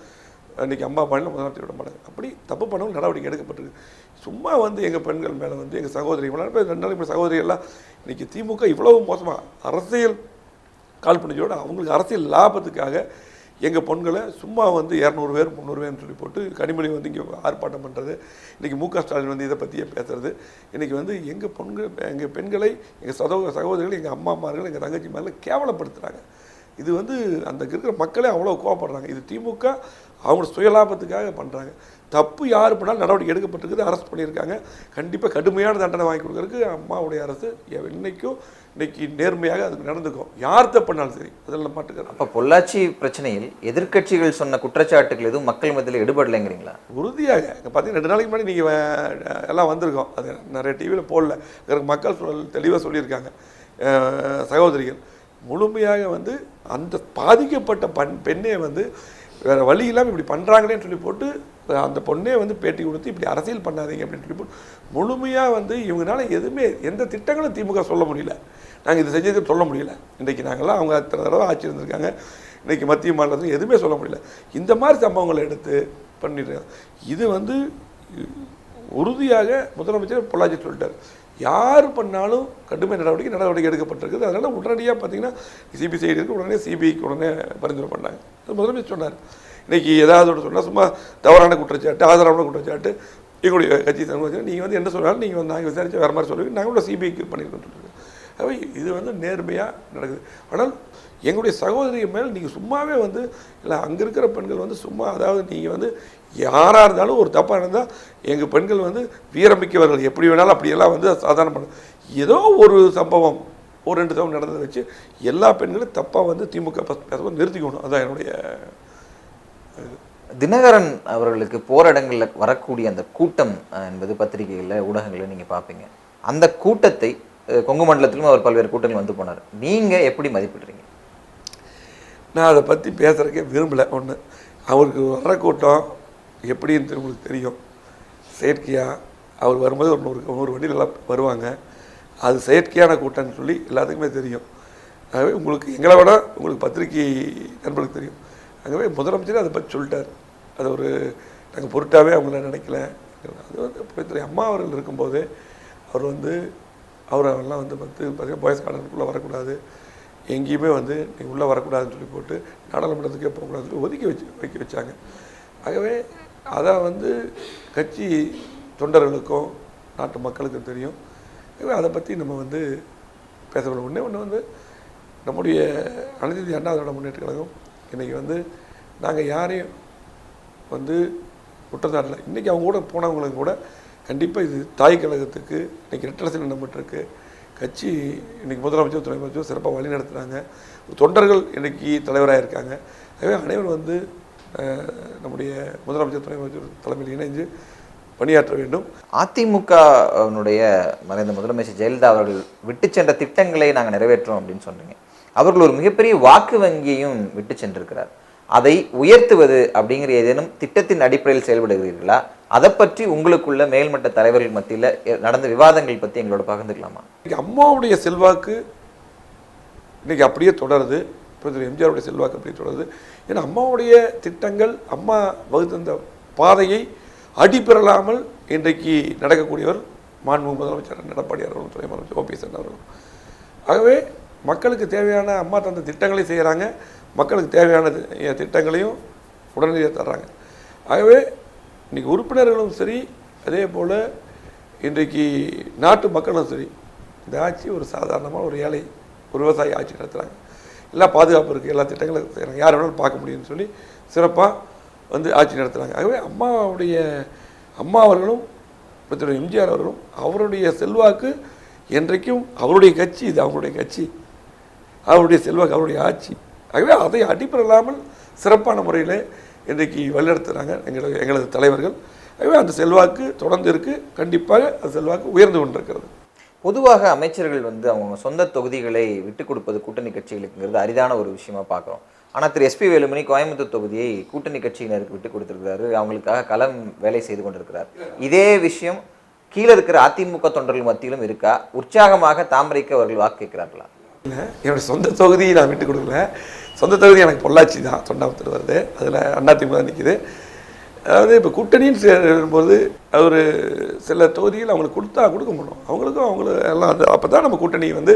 இன்றைக்கி அம்மா பாணியில் முதலமைச்சர் விட மாட்டாங்க. அப்படி தப்பு பண்ணவும் நடவடிக்கை எடுக்கப்பட்டிருக்கு. சும்மா எங்கள் பெண்கள் மேலே எங்கள் சகோதரி 2 நாளைக்கு சகோதரிகள்லாம் இன்றைக்கி திமுக இவ்வளவு மோசமாக அரசியல் காழ்ப்புணர்ச்சியோட அவங்களுக்கு அரசியல் லாபத்துக்காக எங்கள் பொண்களை சும்மா 200 பேர் 300 பேர்னு சொல்லி போட்டு கனிமொழி இங்கே ஆர்ப்பாட்டம் பண்ணுறது, இன்றைக்கி மு.க. ஸ்டாலின் இதை பற்றியே பேசுகிறது. இன்றைக்கி எங்கள் பெண்களை எங்கள் சகோதரிகள் எங்கள் அம்மாமார்கள் எங்கள் தங்கச்சி மேலே கேவலப்படுத்துகிறாங்க. இது அந்த இருக்கிற மக்களே அவ்வளோ கோவப்படுறாங்க. இது திமுக அவங்களோட சுயலாபத்துக்காக பண்ணுறாங்க. தப்பு யார் பண்ணாலும் நடவடிக்கை எடுக்கப்பட்டிருக்குது, அரெஸ்ட் பண்ணியிருக்காங்க. கண்டிப்பாக கடுமையான தண்டனை வாங்கி கொடுக்குறதுக்கு அம்மாவுடைய அரசு இன்னைக்கு நேர்மையாக அதுக்கு நடந்துக்கும். யார் தப்பு பண்ணாலும் சரி, அதெல்லாம் மாட்டுக்கிறாங்க. அப்போ பொள்ளாச்சி பிரச்சனையில் எதிர்க்கட்சிகள் சொன்ன குற்றச்சாட்டுகள் எதுவும் மக்கள் மத்தியில் எடுபடலைங்கிறீங்களா? உறுதியாக பார்த்தீங்கன்னா 2 நாளைக்கு முன்னாடி நீங்கள் எல்லாம் வந்திருக்கோம், அது நிறைய டிவியில் போடல, மக்கள் தெளிவாக சொல்லியிருக்காங்க. சகோதரிகள் முழுமையாக அந்த பாதிக்கப்பட்ட பெண்ணே வேறு வழி இல்லாமல் இப்படி பண்ணுறாங்களேன்னு சொல்லி போட்டு அந்த பொண்ணே பேட்டி கொடுத்து இப்படி அரசியல் பண்ணாதீங்க அப்படின்னு சொல்லி போட்டு முழுமையாக இவங்களால எதுவுமே எந்த திட்டங்களும் திமுக சொல்ல முடியல. நாங்கள் இது செஞ்சதுன்னு சொல்ல முடியல. இன்றைக்கி நாங்கள்லாம் அவங்க அத்தனை தடவை ஆட்சி இருந்திருக்காங்க, இன்றைக்கி மத்திய மாநிலத்தில் எதுவுமே சொல்ல முடியல. இந்த மாதிரி சம்பவங்களை எடுத்து பண்ணிடுறாங்க. இது உறுதியாக முதலமைச்சர் பொள்ளாச்சி சொல்லிட்டார். யார் பண்ணாலும் கடுமை நடவடிக்கை எடுக்கப்பட்டிருக்குது. அதனால் உடனடியாக பார்த்தீங்கன்னா சிபிசிஐடி இருக்குது, உடனே சிபிஐக்கு உடனே பரிந்துரை பண்ணாங்க. அது முதலமைச்சர் சொன்னார். இன்றைக்கி ஏதாவது ஒன்று சொன்னால் சும்மா தவறான குற்றச்சாட்டு, ஆதரவான குற்றச்சாட்டு எங்களுடைய கட்சி நீங்கள் என்ன சொன்னாலும் நீங்கள் நாங்கள் விசாரித்து வேறு மாதிரி சொல்லுவீங்க, நாங்கள் கூட சிபிஐக்கு பண்ணியிருக்கோம் சொல்லியிருக்கோம். அவை இது வந்து நேர்மையாக நடக்குது. ஆனால் எங்களுடைய சகோதரி மேல் நீங்கள் சும்மாவே வந்து இல்லை அங்கே இருக்கிற பெண்கள் வந்து சும்மா, அதாவது நீங்கள் வந்து யாராக இருந்தாலும் ஒரு தப்பாக இருந்தால் எங்கள் பெண்கள் வந்து வீரமிக்கவர்கள், எப்படி வேணாலும் அப்படியெல்லாம் வந்து சாதாரண பண்ண, ஏதோ ஒரு சம்பவம் ஒரு 2 சம்பவம் நடந்ததை வச்சு எல்லா பெண்களும் தப்பாக வந்து திமுக பேசும்போது நிறுத்திக்கணும். அதுதான் என்னுடைய. தினகரன் அவர்களுக்கு போராட்டங்களில் வரக்கூடிய அந்த கூட்டம் என்பது பத்திரிகைகளில் ஊடகங்களில் நீங்கள் பார்ப்பீங்க. அந்த கூட்டத்தை கொங்கு மண்டலத்திலும் அவர் பல்வேறு கூட்டங்கள் வந்து போனார். நீங்கள் எப்படி மதிப்பிடுறீங்க? நான் அதை பற்றி பேசுகிறக்கே விரும்பலை. ஒன்று, அவருக்கு வர்ற கூட்டம் எப்படின்னு உங்களுக்கு தெரியும். செயற்கையாக அவர் வரும்போது ஒரு 100 வண்டியில் எல்லாம் வருவாங்க. அது செயற்கையான கூட்டம்னு சொல்லி எல்லாத்துக்குமே தெரியும். ஆகவே உங்களுக்கு எங்களை விட உங்களுக்கு பத்திரிகை நண்பர்களுக்கு தெரியும். ஆகவே முதலமைச்சரே அதை பற்றி சொல்லிட்டார். அது ஒரு நாங்கள் பொருட்டாகவே அவங்கள நினைக்கல. அது வந்து புரட்சித்துறை அம்மா அவர்கள் இருக்கும்போது அவர் வந்து அவரெல்லாம் வந்து பார்த்தீங்கன்னா பாய்ஸ் கார்டனுக்குள்ளே வரக்கூடாது, எங்கேயுமே வந்து நீங்கள் உள்ளே வரக்கூடாதுன்னு சொல்லி போட்டு நாடாளுமன்றத்துக்கே போகக்கூடாதுன்னு சொல்லி வைக்க வச்சாங்க. ஆகவே அதை வந்து கட்சி தொண்டர்களுக்கும் நாட்டு மக்களுக்கும் தெரியும். ஆகவே அதை பற்றி நம்ம வந்து பேசக்கூடாது. ஒன்று வந்து நம்முடைய அனைத்து இந்திய அண்ணா திராவிட முன்னேற்ற கழகம் இன்றைக்கி வந்து நாங்கள் யாரையும் வந்து குற்றச்சாட்டில் இன்றைக்கி அவங்க கூட போனவங்களுக்கு கூட கண்டிப்பாக இது தாய் கழகத்துக்கு இன்றைக்கி ரெட்டரசு நம்பட்டுருக்கு. கட்சி இன்றைக்கி முதலமைச்சர் துணை முதலமைச்சர் சிறப்பாக வழி நடத்துகிறாங்க. தொண்டர்கள் இன்றைக்கி தலைவராக இருக்காங்க. ஆகவே அனைவரும் வந்து நம்முடைய முதலமைச்சர் துணை முதலமைச்சர் தலைமையில் இணைஞ்சு பணியாற்ற வேண்டும். அதிமுகவினுடைய மறைந்த முதலமைச்சர் ஜெயலலிதா அவர்கள் விட்டு சென்ற திட்டங்களை நாங்கள் நிறைவேற்றோம் அப்படின்னு சொன்னீங்க. அவர்கள் ஒரு மிகப்பெரிய வாக்கு வங்கியையும் விட்டு சென்றிருக்கிறார். அதை உயர்த்துவது அப்படிங்கிற ஏதேனும் திட்டத்தின் அடிப்படையில் செயல்படுகிறீர்களா? அதை பற்றி உங்களுக்குள்ள மேல்மட்ட தலைவர்கள் மத்தியில் நடந்த விவாதங்கள் பற்றி எங்களோட பகிர்ந்துக்கலாமா? அம்மாவுடைய செல்வாக்கு இன்னைக்கு அப்படியே தொடருது. இப்போ எம்ஜிஆருடைய செல்வாக்கு அப்படியே தொடருது. ஏன்னா அம்மாவுடைய திட்டங்கள், அம்மா வகுத்த பாதையை அடிபெறலாமல் இன்றைக்கு நடக்கக்கூடியவர் மாண்புமிகு முதலமைச்சர் எடப்பாடி அவர்களும் துணை முதலமைச்சர் OPS அவர்களும். ஆகவே மக்களுக்கு தேவையான அம்மா தந்த திட்டங்களை செய்கிறாங்க. மக்களுக்கு தேவையான திட்டங்களையும் உடனடியாக தர்றாங்க. ஆகவே இன்றைக்கி உறுப்பினர்களும் சரி, அதே போல் இன்றைக்கு நாட்டு மக்களும் சரி, இந்த ஆட்சி ஒரு சாதாரணமான ஒரு ஏழை ஒரு விவசாயி ஆட்சி நடத்துகிறாங்க. எல்லா பாதுகாப்பு இருக்குது, எல்லா திட்டங்களும் செய்கிறாங்க, யார் வேணாலும் பார்க்க முடியும்னு சொல்லி சிறப்பாக வந்து ஆட்சி நடத்துகிறாங்க. ஆகவே அம்மா அவர்களும் எம்ஜிஆர் அவர்களும் அவருடைய செல்வாக்கு என்றைக்கும் அவருடைய கட்சி, இது அவங்களுடைய கட்சி, அவருடைய செல்வாக்கு, அவருடைய ஆட்சி. ஆகவே அதை அடிப்படையில்லாமல் சிறப்பான முறையில் இன்றைக்கு வழிநடத்துகிறாங்க எங்களது தலைவர்கள். ஆகவே அந்த செல்வாக்கு தொடர்ந்து இருக்குது. கண்டிப்பாக அந்த செல்வாக்கு உயர்ந்து கொண்டிருக்கிறது. பொதுவாக அமைச்சர்கள் வந்து அவங்க சொந்த தொகுதிகளை விட்டுக் கொடுப்பது கூட்டணி கட்சிகளுக்குங்கிறது அரிதான ஒரு விஷயமா பார்க்குறோம். ஆனால் திரு SP வேலுமணி கோயம்புத்தூர் தொகுதியை கூட்டணி கட்சியினருக்கு விட்டுக் கொடுத்திருக்கிறாரு. அவங்களுக்காக களம் வேலை செய்து கொண்டிருக்கிறார். இதே விஷயம் கீழே இருக்கிற அதிமுக தொண்டர்கள் மத்தியிலும் இருக்கா? உற்சாகமாக தாமரைக்கு அவர்கள் வாக்கு கேட்கிறார்களா? இல்லை, என்னோடய சொந்த தொகுதியை நான் விட்டுக் கொடுக்கல. சொந்த தொகுதி எனக்கு பொள்ளாச்சி தான், தொண்டாமுத்தூர் வருது. அதில் அதிமுக தான் நிற்கிது. அதாவது இப்போ கூட்டணின்னு சேரும்போது ஒரு சில தொகுதிகள் அவங்களுக்கு கொடுக்க முடியும். அவங்களும் எல்லாம் அது அப்போ தான் நம்ம கூட்டணி வந்து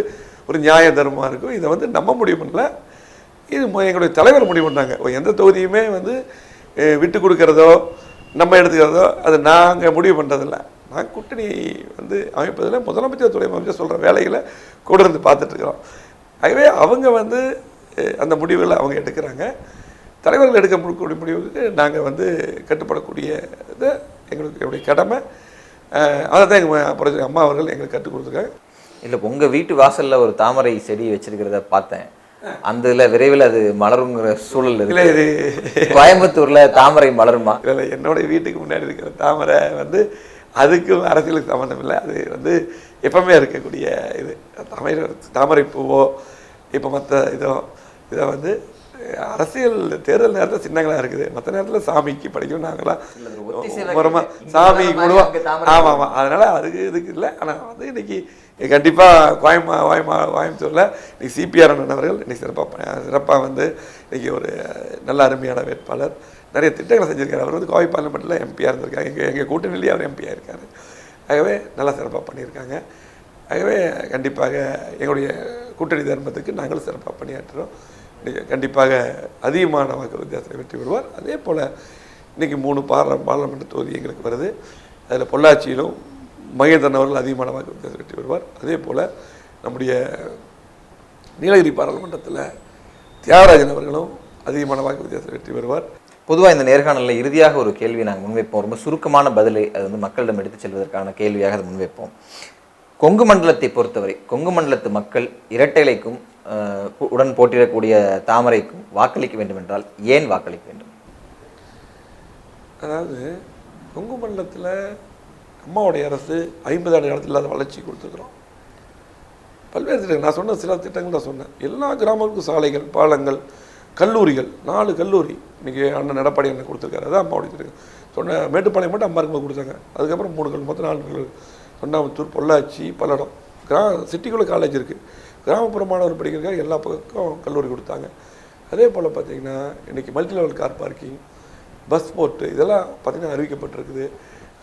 ஒரு நியாய தர்மமாக இருக்கும். இதை வந்து நம்ம முடிவு பண்ணல, இது எங்களுடைய தலைவர் முடிவு பண்ணாங்க. எந்த தொகுதியுமே வந்து விட்டு கொடுக்கறதோ நம்ம எடுத்துக்கிறதோ அது நாங்கள் முடிவு பண்ணுறதில்ல. நான் கூட்டணி வந்து அமைப்பதில் முதலமைச்சர் துணை முதலமைச்சர் சொல்கிற வேலைகளை கூட இருந்து பார்த்துட்ருக்குறோம். ஆகவே அவங்க வந்து அந்த முடிவுகளை அவங்க எடுக்கிறாங்க. தலைவர்கள் எடுக்கக்கூடிய முடிவுக்கு நாங்கள் வந்து கட்டுப்படக்கூடிய இது எங்களுடைய கடமை. அதை தான் எங்கள் அம்மா அவர்கள் எங்களுக்கு கற்றுக் கொடுத்துருக்காங்க. இல்லை, உங்கள் வீட்டு வாசலில் ஒரு தாமரை செடி வச்சிருக்கிறத பார்த்தேன். அந்த விரைவில் அது மலருங்கிற சூழல் இல்லை. இது கோயம்புத்தூரில் தாமரை மலருமா? இல்லை, என்னுடைய வீட்டுக்கு முன்னாடி இருக்கிற தாமரை வந்து அதுக்கும் அரசியலுக்கு சம்மந்தம் இல்லை. அது வந்து எப்பவுமே இருக்கக்கூடிய இது. தாமரை பூவோ இப்போ மற்ற இதை வந்து அரசியல் தேர்தல் நேரத்தில் சின்னங்களாக இருக்குது. மற்ற நேரத்தில் சாமிக்கு படிக்கணும், நாங்களாம் உரமாக சாமி குடுவோம். ஆமாம், அதனால் இதுக்கு இல்லை. ஆனால் வந்து இன்றைக்கி கண்டிப்பாக கோயம்புத்தூரில் இன்றைக்கி CPR அண்ணவர்கள் இன்றைக்கி சிறப்பாக வந்து இன்றைக்கி ஒரு நல்ல அருமையான வேட்பாளர், நிறைய திட்டங்களை செஞ்சுருக்காரு. அவர் வந்து கோவை பார்லிமெண்ட்டில் MP-யாக இருந்திருக்காங்க. எங்கள் கூட்டணியிலேயே அவர் MP-யாக இருக்கார். ஆகவே நல்லா சிறப்பாக பண்ணியிருக்காங்க. ஆகவே கண்டிப்பாக எங்களுடைய கூட்டணி தர்மத்துக்கு நாங்களும் சிறப்பாக பணியாற்றுறோம். கண்டிப்பாக அதிகமான வாக்கு வித்தியாசத்தை வெற்றி பெறுவார். அதே போல் இன்றைக்கி 3 பார்லமெண்ட் தொகுதி எங்களுக்கு வருது. அதில் பொள்ளாச்சியிலும் மகேந்திரன் அவர்கள் அதிகமான வாக்கு வித்தியாசத்தை வெற்றி பெறுவார். அதே போல் நம்முடைய நீலகிரி பாராளுமன்றத்தில் தியாகராஜன் அவர்களும் அதிகமான வாக்கு வித்தியாசத்தில் வெற்றி பெறுவார். பொதுவாக இந்த நேர்காணலில் இறுதியாக ஒரு கேள்வி நாங்கள் முன்வைப்போம். ரொம்ப சுருக்கமான பதிலை அது வந்து மக்களிடம் எடுத்துச் செல்வதற்கான கேள்வியாக அதை முன்வைப்போம். கொங்கு மண்டலத்தை பொறுத்தவரை கொங்கு மண்டலத்து மக்கள் இரட்டைலைக்கும் உடன் போட்டியிடக்கூடிய தாமரைக்கும் வாக்களிக்க வேண்டும் என்றால் ஏன் வாக்களிக்க வேண்டும்? அதாவது கொங்கு மண்டலத்தில் அம்மாவுடைய அரசு 50 ஆண்டு காலத்தில் இல்லாத வளர்ச்சி கொடுத்துருக்குறோம். பல்வேறு திட்டங்கள் நான் சொன்ன சில திட்டங்கள் தான் சொன்னேன். எல்லா கிராமங்களுக்கும் சாலைகள், பாலங்கள், கல்லூரிகள், 4 கல்லூரி இன்றைக்கி அண்ணன் எடப்பாடி அண்ணன் கொடுத்துருக்காரு. அதான் அம்மாவுடைய திட்டம். சொன்ன மேட்டுப்பாளையம் மட்டும் 50 ரூபாய் கொடுத்தாங்க. அதுக்கப்புறம் 3 கல் மொத்தம் 4 கல்லூரி, சொன்னாமத்தூர், பொள்ளாச்சி, பல்லடம். சிட்டிக்குள்ளே காலேஜ் இருக்குது. கிராமப்புற மாணவர் படிக்கிறதுக்காக எல்லா பக்கம் கல்லூரி கொடுத்தாங்க. அதே போல் பார்த்திங்கன்னா இன்றைக்கி multi level car parking, bus port இதெல்லாம் பார்த்திங்கன்னா அறிவிக்கப்பட்டிருக்குது.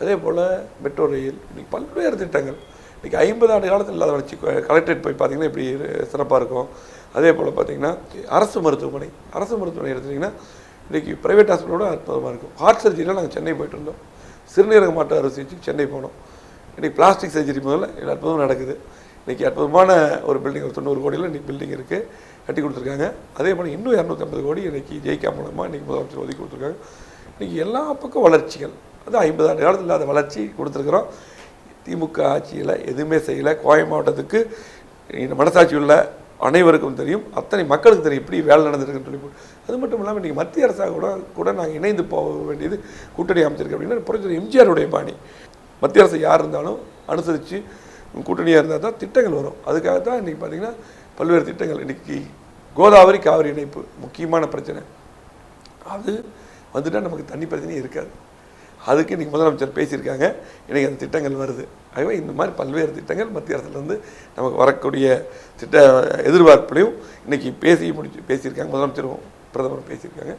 அதே போல் மெட்ரோ ரயில், இன்றைக்கி பல்வேறு திட்டங்கள். இன்றைக்கி 50 ஆண்டு காலத்தில் இல்லாத வளர்ச்சி. கலெக்டரேட் போய் பார்த்திங்கன்னா இப்படி சிறப்பாக இருக்கும். அதே போல் பார்த்திங்கன்னா அரசு மருத்துவமனை எடுத்துட்டிங்கன்னா இன்றைக்கி ப்ரைவேட் ஹாஸ்பிட்டலோட அற்புதமாக இருக்கும். ஹார்ட் சர்ஜரியில் நாங்கள் சென்னை போயிட்டு இருந்தோம். சிறுநீரக மாற்று அறுவை சிகிச்சைக்கு சென்னை போனோம். இன்றைக்கி பிளாஸ்டிக் சர்ஜரி முதல்ல அற்புதமாக நடக்குது. இன்றைக்கி அற்புதமான ஒரு பில்டிங், ஒரு 90 கோடியில் இன்றைக்கி பில்டிங் இருக்குது, கட்டி கொடுத்துருக்காங்க. அதே போல் இன்னும் 250 கோடி இன்றைக்கி ஜெய்கா மூலமாக இன்றைக்கி முதலமைச்சர் ஒதுக்கி கொடுத்துருக்காங்க. இன்றைக்கி எல்லா பக்கம் வளர்ச்சிகள். அது 50 ஆண்டு காலத்தில் இல்லாத வளர்ச்சி கொடுத்துருக்குறோம். திமுக ஆட்சியில் எதுவுமே செய்யலை. கோவை மாவட்டத்துக்கு மனசாட்சி உள்ள அனைவருக்கும் தெரியும், அத்தனை மக்களுக்கு தெரியும் இப்படி வேலை நடந்திருக்குன்னு சொல்லி. அது மட்டும் இல்லாமல் இன்றைக்கி மத்திய அரசாக கூட நாங்கள் இணைந்து போக வேண்டியது கூட்டணி அமைச்சிருக்கு. அப்படின்னா புரட்சி எம்ஜிஆருடைய பாணி. மத்திய அரசு யார் இருந்தாலும் அனுசரித்து கூட்டணியாக இருந்தால் தான் திட்டங்கள் வரும். அதுக்காக தான் இன்றைக்கி பார்த்திங்கன்னா பல்வேறு திட்டங்கள். இன்றைக்கி கோதாவரி காவிரி இணைப்பு முக்கியமான பிரச்சனை. அது வந்துட்டால் நமக்கு தண்ணி பிரச்சனையே இருக்காது. அதுக்கு இன்றைக்கி முதலமைச்சர் பேசியிருக்காங்க. இன்றைக்கி அந்த திட்டங்கள் வருது. ஆகவே இந்த மாதிரி பல்வேறு திட்டங்கள் மத்திய அரசுலேருந்து நமக்கு வரக்கூடிய திட்ட எதிர்பார்ப்புலையும் இன்றைக்கி பேசியிருக்காங்க. முதலமைச்சரும் பிரதமரும் பேசியிருக்காங்க.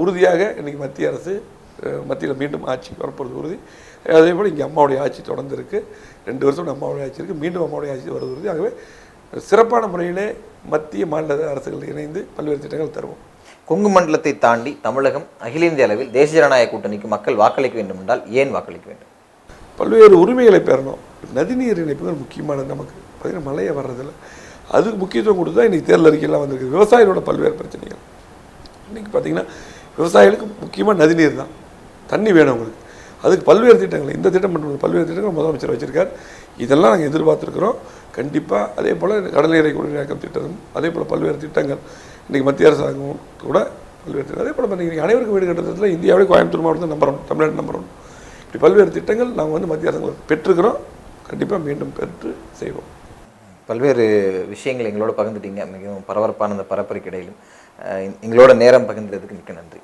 உறுதியாக இன்றைக்கி மத்திய அரசு மத்தியில் மீண்டும் ஆட்சிக்கு வரப்போகிறது உறுதி. அதே போல் இங்கே அம்மாவுடைய ஆட்சி தொடர்ந்து இருக்குது. 2 வருஷம் அம்மாவுடைய ஆட்சி இருக்குது. மீண்டும் அம்மாவுடைய ஆட்சி வருவது உறுதி. ஆகவே சிறப்பான முறையிலே மத்திய மாநில அரசுகள் இணைந்து பல்வேறு திட்டங்கள் தருவோம். கொங்கு மண்டலத்தை தாண்டி தமிழகம் அகில இந்திய அளவில் தேசிய ஜனநாயக கூட்டணிக்கு மக்கள் வாக்களிக்க வேண்டும் என்றால் ஏன் வாக்களிக்க வேண்டும்? பல்வேறு உரிமைகளை பெறணும். நதிநீர் இணைப்புகள் முக்கியமானது. நமக்கு பார்த்திங்கன்னா மழையை வர்றதில்லை, அதுக்கு முக்கியத்துவம் கொடுத்து தான் இன்றைக்கி தேர்தல் அறிக்கையெல்லாம் வந்திருக்கு. விவசாயிகளோட பல்வேறு பிரச்சனைகள். இன்றைக்கி பார்த்திங்கன்னா விவசாயிகளுக்கு முக்கியமாக நதிநீர் தான், தண்ணி வேணும் அவங்களுக்கு. அதுக்கு பல்வேறு திட்டங்கள், இந்த திட்டம் மட்டும் பல்வேறு திட்டங்கள் முதலமைச்சர் வச்சுருக்கார். இதெல்லாம் நாங்கள் எதிர்பார்த்துருக்குறோம். கண்டிப்பாக அதே போல் கடல்நீரை குடிநீராக்கம் திட்டம், அதே போல் பல்வேறு திட்டங்கள் இன்றைக்கி மத்திய அரசாங்கம் கூட பல்வேறு திட்டம். அதே போல் பார்த்திங்கன்னா அனைவருக்கும் வீடு கட்டுறதுல இந்தியாவிலே கோயம்புத்தூர் மாவட்டம் நம்பர் 1, தமிழ்நாடு நம்பர் 1. இப்படி பல்வேறு திட்டங்கள் நாங்கள் மத்திய அரசாங்கம் பெற்றுக்கிறோம். கண்டிப்பாக மீண்டும் பெற்று செய்வோம். பல்வேறு விஷயங்கள் எங்களோட பகிர்ந்துட்டீங்க. மிகவும் பரபரப்பான அந்த பரப்புரைக்கு இடையிலும் எங்களோட நேரம் பகிர்ந்ததுக்கு மிக்க நன்றி.